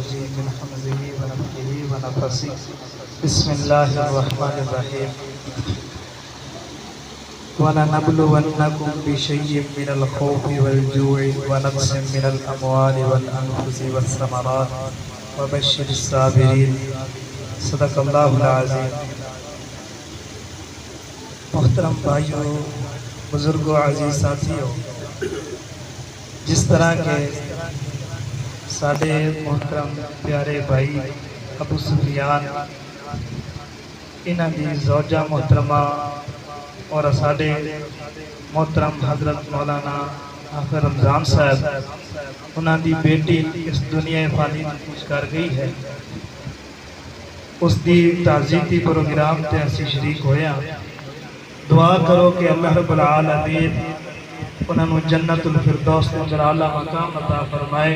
الرجيم من حمزه ونفخه ونفثه بسم الله الرحمن الرحيم وَلَنَبْلُوَنَّكُمْ بِشَيْءٍ مِّنَ الْخَوْفِ وَالْجُوعِ وَنَقْصٍ مِّنَ الْأَمْوَالِ وَالْأَنفُسِ وَالثَّمَرَاتِ وَبَشِّرِ الصَّابِرِينَ صدق اللہ العظیم۔ محترم بھائیوں، بزرگوں، عزیز ساتھیوں، جس طرح کے ساڈے محترم پیارے بھائی ابو سفیان انہاں دی زوجہ محترمہ اور ساڈے محترم حضرت مولانا حافظ رمضان صاحب انہاں دی بیٹی اس دنیا فانی میں کچھ کر گئی ہے، اس دی تعزیتی پروگرام تے اسی شریک ہویا۔ دعا کرو کہ اللہ رب العالمین انہاں نو جنت الفردوس کے اندر اعلیٰ مقام عطا فرمائے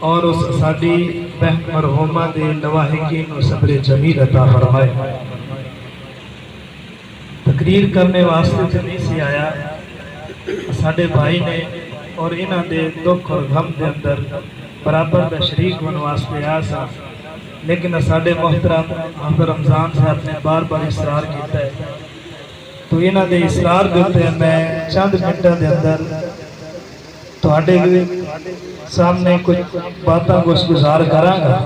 اور اس ساڈی بہن مرحومہ دے لواحقین و صبر جمیل عطا فرمائے۔ تقریر کرنے واسطے سے نہیں سی آیا، ساڈے بھائی نے اور انہاں دے دکھ اور غم دے اندر برابر دا شریک ہونے واسطے آیا سا، لیکن ساڈے محترم حافظ رمضان صاحب نے بار بار اصرار کیتا ہے، تو انہاں دے اصرار دیتے میں چند منٹوں دے اندر تواڈے سامنے کچھ باتاں گزار کراں گا۔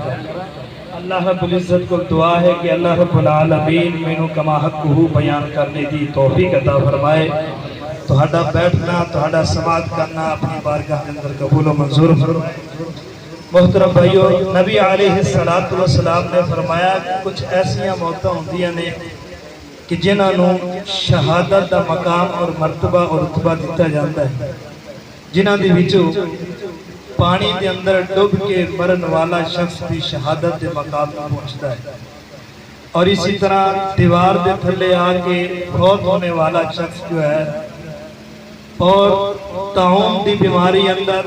اللہ رب العزت کو دعا ہے کہ اللہ رب العالمین مینوں کما حقہ بیان کرنے دی توفیق عطا فرمائے۔ تہاڈا بیٹھنا، تہاڈا سماعت کرنا اپنی بارگاہ کے اندر قبول و منظور فرمائے۔ محترم بھائیو، نبی علیہ السلام نے فرمایا کہ کچھ ایسیاں موتاں ہوندیاں نے کہ جنہاں نوں شہادت دا مقام اور مرتبہ اور رتبہ دتا جاندا ہے، جنہاں دی وچوں پانی دے اندر ڈوب کے مرن والا شخص بھی شہادت دے مقام پر پہنچتا ہے، اور اسی طرح دیوار دے تھلے آ کے فوت ہونے والا شخص جو ہے، اور طاعون دی بیماری اندر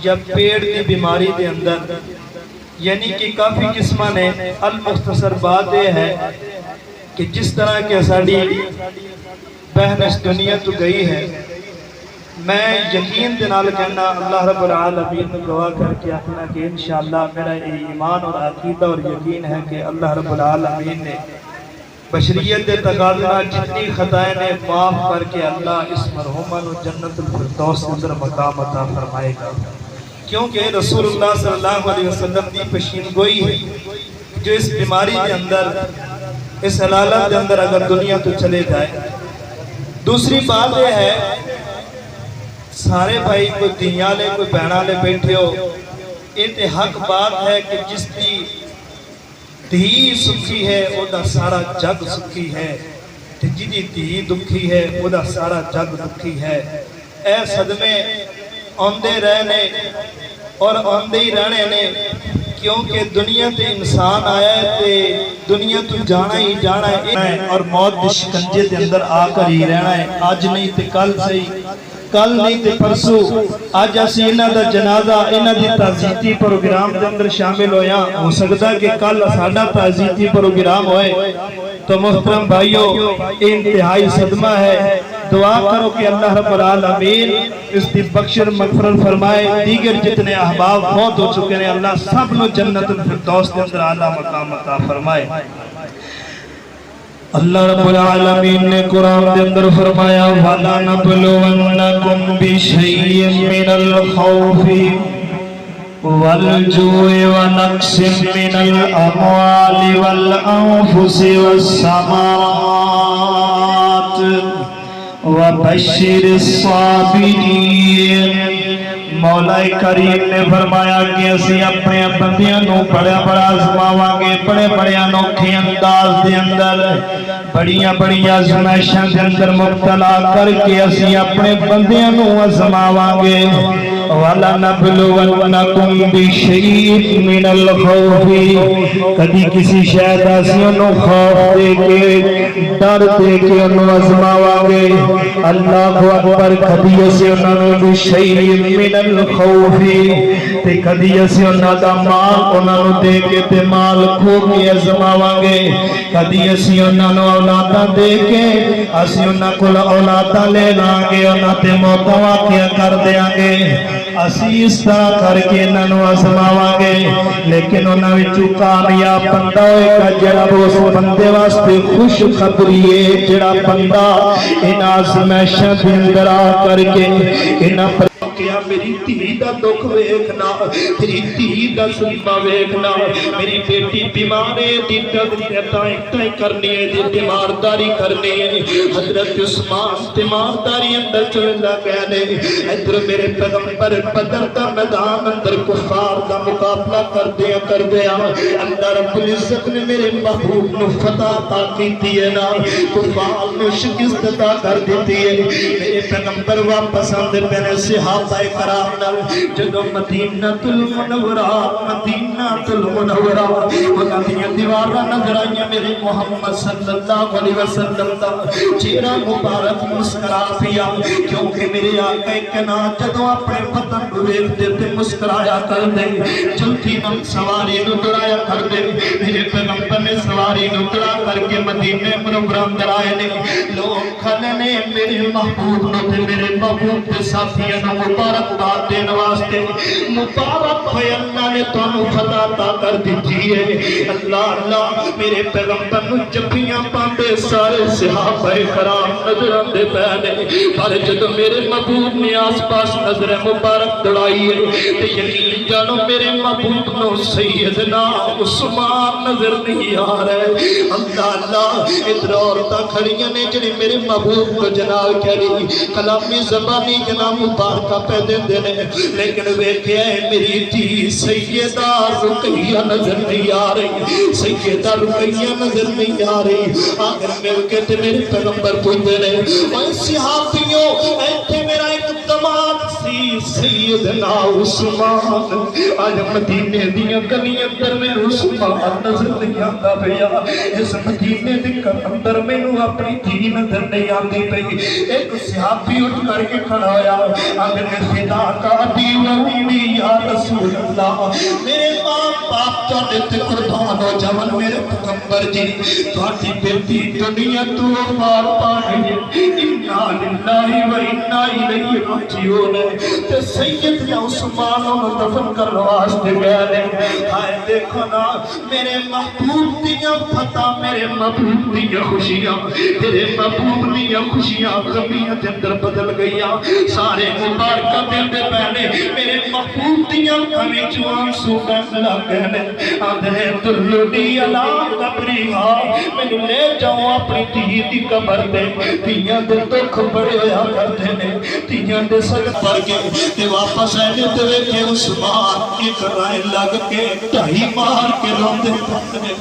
یا پیڑ دی بیماری دے اندر، یعنی کہ کافی قسمہ نے المختصر بات یہ ہے کہ جس طرح کہ ساڑی بہن اس دنیا تو گئی ہے، میں یقین دنال کہنا اللہ رب العالمین نے گواہ کر کے اپنا کہ انشاءاللہ میرا ایمان اور عقیدہ اور یقین ہے کہ اللہ رب العالمین نے بشریت دے تقاضا جتنی خطائیں نے معاف کر کے اللہ اس مرحومہ نو جنت الفردوس کے اندر مقام عطا فرمائے گا، کیونکہ رسول اللہ صلی اللہ علیہ وسلم دی پشین گوئی ہے جو اس بیماری کے اندر، اس حلالت کے اندر اگر دنیا تو چلے جائے۔ دوسری بات یہ ہے، سارے بھائی کوئی دنیا لے کوئی بہنا لے بیٹھے ہو، یہ تے حق بات ہے کہ جس دی دھی سکھی ہے وہ دا سارا جگ سکھی ہے، جی دی دھی دکھی ہے وہ دا سارا جگ دکھی ہے۔ اے صدمے آندے رہنے اور آندے ہی رہنے نے، کیونکہ دنیا تے انسان آیا ہے تے دنیا تو جانا ہی جانا ہے، اور موت دے شکنجے دے اندر آ کر ہی رہنا ہے۔ آج نہیں تے کل سے ہی، کل نہیں تے پرسو، آج اسی انہاں دا جنازہ انہاں دی تعزیتی پروگرام دے اندر شامل ہویا، ہو سکتا کہ کل ساڈا تعزیتی پروگرام ہوئے، تو محترم بھائیو انتہائی صدمہ ہے۔ دعا کرو کہ اللہ رب العالمین اس دی بخشر مغفرت فرمائے، دیگر جتنے احباب فوت ہو چکے ہیں اللہ سب نو جنت الفردوس کے اندر اعلیٰ مقام عطا فرمائے۔ اللہ رب العالمین نے قرآن کے اندر فرمایا وَلَنَبْلُوَنَّكُمْ بِشَيْءٍ مِّنَ الْخَوْفِ وَالْجُوعِ وَنَقْصٍ مِّنَ الْأَمْوَالِ وَالْأَنفُسِ وَالثَّمَرَاتِ وَبَشِّرِ الصَّابِرِينَ۔ مولا کریم نے فرمایا کہ اسی اپنے بندیاں نو بڑا آزماواں گے، بڑے انوکھے انداز دے اندر، بڑی آزمائشاں دے اندر مبتلا کر کے اسی اپنے بندیاں نو آزماواں گے۔ وَلَنَبْلُوَنَّكُمْ بِشَيْءٍ مِّنَ الْخَوْفِ، کدی کسی شاید آسیوں نو خوف دے کے ڈر دے کے انہوں آزماواں گے۔ اللہ اکبر، کدی اسی انہوں نے بِشَيْءٍ مِّنَ الْخَوْفِ، تے کدی اسی انہوں دا مال انہوں دے کے تے مال کھو کے آزماواں گے، کدی اسی انہوں اولادہ دے کے اسی انہوں کو اولادہ لے لائیں گے، انہوں تے موتاں واقعہ کر دیاں گے۔ اسی اس طرح کر کے انہاں نوں آزماواਂਗੇ لیکن انہاں وچوں کامیاب بندہ ہوئے گا جڑا اس بندے واسطے خوشخبری ہے جڑا بندہ ان آزمائشاں دے اندر آ کر کے انہاں کیا میری دھی دا دکھ ویکھنا میری دھی دا سلمہ ویکھنا میری بیٹی بیمار ہے دی تائیں کرنی ہے دی تیمارداری کرنی ہے حضرت عثمان تیمارداری اندر چلنا گئے ادھر میرے پیغمبر بدر دا میدان اندر کفار دا مقابلہ کر دیا اللہ رب العزت نے میرے محبوب نو فتح عطا کیتی ہے نا کفار نو شکست عطا کر دیتی ہے میرے پیغمبر واپس آندے پہنے صحابہ کرام نال جدو مدینہ المنورہ انہاں دیاں دیواراں نظر آئیاں میرے محمد صلی اللہ علیہ وسلم دا چہرہ مبارک مسکرا پیا کیونکہ میرے آقا کنا جدو اپنے وطن نو ویکھدے تے مسکرایا کر دے جلدی نال سواری نو دوڑایا کر دے میرے پیغمبر نے سواری نو دوڑا کر کے مدینہ منورہ اندر آئے نے لوگ کھڑے نے میرے محبوب نو تے میرے محبوب دے ساتھیاں نو مبارک بات دین واسطے مبارک ہے اللہ نے تانوں فتح عطا کر دیتی ہے اللہ اللہ میرے پیغمبر نو جپیاں پاندے سارے صحابہ کرام نظر آندے پے پر جدوں میرے محبوب نے آس پاس نظر مبارک دوڑائی ہے تے یقین جانو میرے محبوب نو سیدنا عثمان نظر نہیں آ رہے اللہ اللہ ادھر عورتاں کھڑیاں نے جڑی میرے محبوب کو جناب کہہ کلامی زبانی جناب مبارکہ پہ دے لیکن ویکھیا ہے میری تھی سیدہ رقیہ نظر نہیں آ رہی سیدہ رقیہ نظر نہیں آ رہی آخر مل کے تے میرے پیغمبر پوچھتے نے اے صحابیوں ایتھے میرا ایک دماد سی سیدنا عثمان آج مدینے دیاں گلیاں اندر میں عثمان نظر نہیں آتا پیا اس مدینے دے اندر مینوں اپنی دھی نظر نہیں آتی پئی ایک صحابی اٹھ کر کے کھڑا ہویا اگر فدا کا دیوانی یا رسول اللہ میرے ماں باپ چاہتے تھے قربان ہو جوان میرے پیغمبر جی تھوڑی بیٹی دنیا تو پار پانے انا للہ و انا الیہ راجعون تے سیدنا عثمان کو دفن کر واسطے گئے ہائے دیکھو نا میرے محبوب دیاں فتح میرے محبوب دیاں خوشیاں تیرے محبوب دیاں خوشیاں غمیاں دے اندر بدل گئیاں سارے مبارکہ دے پہنے میرے محبوب دیاں کھویں چوان سوکا لگ گئے آدھے دلوڈی اللہ قبری میں لے جاؤں اپنی تھی دی قبر دے تیاں دے دکھ بڑے ہویا کرتے ہیں تیاں دے سکت پر کے تے واپس آئے دوے کے عثمان ایک رائے لگ کے ٹھائی مار کے روندے پھٹنے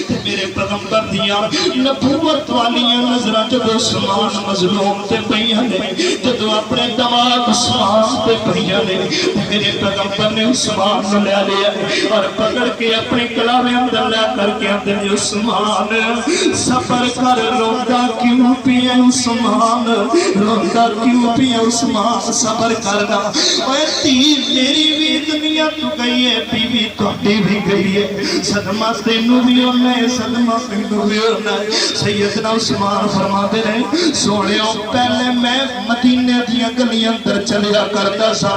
تے میرے پیغمبر دیاں نبوت والیاں نظرہ جب عثمان مظلوم تے پہیاں نے جدو اپنے دماغ عثمان تے پہیاں نے میرے پیغمبر نے عثمان کو لے لیا اور پکڑ کے اپنے کلاوے اندر لے کر کے اندر عثمان سفر کر روندہ کیوں پیا عثمان روندہ کیوں پیا عثمان سفر کرنا اے تیر میری بھی دنیا تو گئی ہے بیوی توڑی بھی گئی ہے صدمہ تینوں بھی ہونا ہے صدمہ تینوں بھی ہونا ہے سیدنا عثمان فرما دے رہے سوڑیوں پہلے میں مدینہ دیا گلیاں اندر چلیا کرتا سا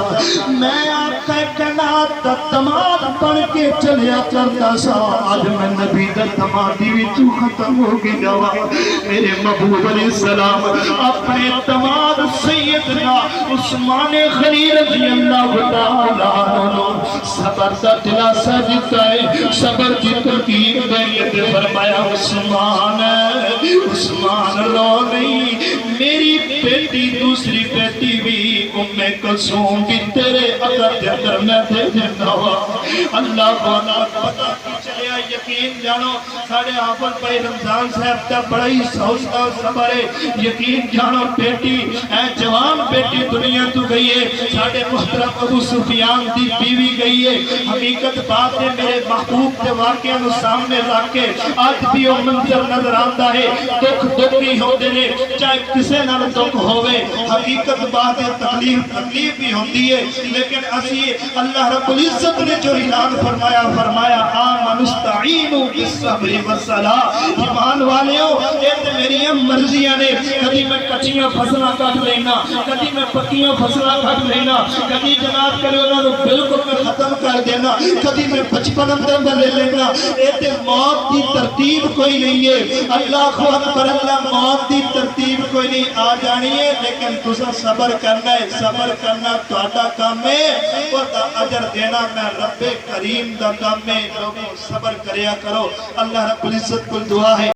میں آقا کائنات دا دماد پڑھ کے چلیا کرتا سا آج میں نبی دا دمادی بھی تو ختم ہو گئی جاوا میرے محبوب علیہ السلام اپنے دماد سیدنا عثمان خلیل رضی اللہ تعالیٰ صبر دا دلاسا جتا ہے صبر کی ترکیب بیت فرمایا عثمان رو نہیں میری بیٹی دوسری بیٹی بھی کلثوم بھی تیرے اگر دے اندر میں دے دیتا ہوا اللہ کو نہ پتا کی چلیا یقین جانو ساڑھے آفر پہ رمضان صاحب تا بڑا ہی سوچتا صبر ہے یقین جانو بیٹی اے جوان بیٹی دنیا تو گئی ہے ساڑھے محترم ابو سفیان دی بیوی گئی ہے حقیقت بات ہے میرے محبوب کے واقعہ نو سامنے رکھ کے آج بھی وہ منظر نظر آتا ہے دکھ ہی ہوتے ہیں چاہے کسے نہ دکھ ہوئے حقیقت بات ہے تکلیف بھی ہوتی ہے لیکن اسی اللہ رب العزت نے جو اعلان فرمایا آمنوا استعینوا بالصبر والصلاۃ۔ ایمان والےو یہ تے میریاں مرضیاں نے، کدی میں کچیاں فصلاں کٹ لینا، کدی میں پکیاں فصلاں کٹ لینا، کدی جناب کرے انہاں نوں بالکل میں ختم کر دینا، کدی میں بچپن اندر لے لینا۔ اے تے موت دی ترتیب کوئی نہیں ہے، اللہ اکبر اللہ، موت دی ترتیب کوئی نہیں، آ جانی ہے، لیکن تسا صبر کرنا ہے، صبر کرنا تہاڈا کام ہے، اور دا اجر دینا میں رب کریم دا کام ہے۔ لوگوں صبر کریا کرو، اللہ رب العزت کو دعا ہے